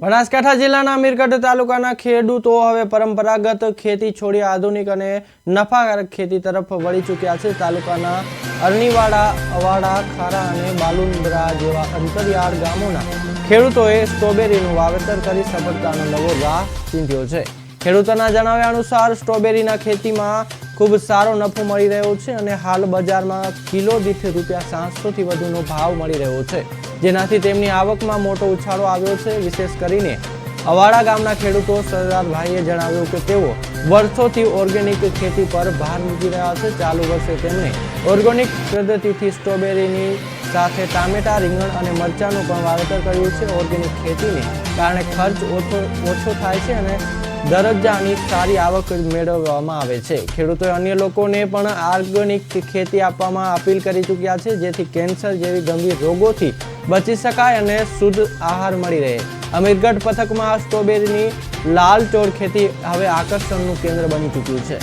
બનાસકાંઠા જિલ્લાના અમીરગઢ તાલુકાના ખેડૂતો હવે પરંપરાગત ખેતી છોડી આધુનિક અને નફાકારક ખેતી તરફ વળી ચૂક્યા છે। તાલુકાના અરણીવાડા, અવાડા, ખારા અને બાલુંદ્રા જેવા અંતરિયાળ ગામોના ખેડૂતોએ સ્ટ્રોબેરીનું વાવેતર કરી સફળતાનો નવો રાહ ચીંધ્યો છે। ખેડૂતોના જણાવ્યા અનુસાર સ્ટ્રોબેરીના ખેતીમાં ખૂબ સારો નફો મળી રહ્યો છે અને હાલ બજારમાં કિલો દીઠ ₹700 થી વધુનો ભાવ મળી રહ્યો છે, જેનાથી તેમની આવકમાં મોટો ઉછાળો આવ્યો છે। વિશેષ કરીને અવાડા ગામના ખેડૂતો સરદારભાઈએ જણાવ્યું કે તેઓ વર્ષોથી ઓર્ગેનિક ખેતી પર ભાર મૂકી રહ્યા છે। ચાલુ વર્ષે તેમણે ઓર્ગેનિક પદ્ધતિથી સ્ટ્રોબેરીની સાથે ટામેટા, રીંગણ અને મરચાંનું પણ વાવેતર કર્યું છે। ઓર્ગેનિક ખેતીને કારણે ખર્ચ ઓછો થાય છે અને દરજ્જાની સારી આવક મેળવવામાં આવે છે। ખેડૂતોએ અન્ય લોકોને પણ ઓર્ગેનિક ખેતી આપવામાં અપીલ કરી ચૂક્યા છે, જેથી કેન્સર જેવી ગંભીર રોગોથી બચી શકાય અને શુદ્ધ આહાર મળી રહે। અમીરગઢ પંથકમાં સ્ટ્રોબેરીની લાલચોળ ખેતી હવે આકર્ષણનું કેન્દ્ર બની ચૂક્યું છે।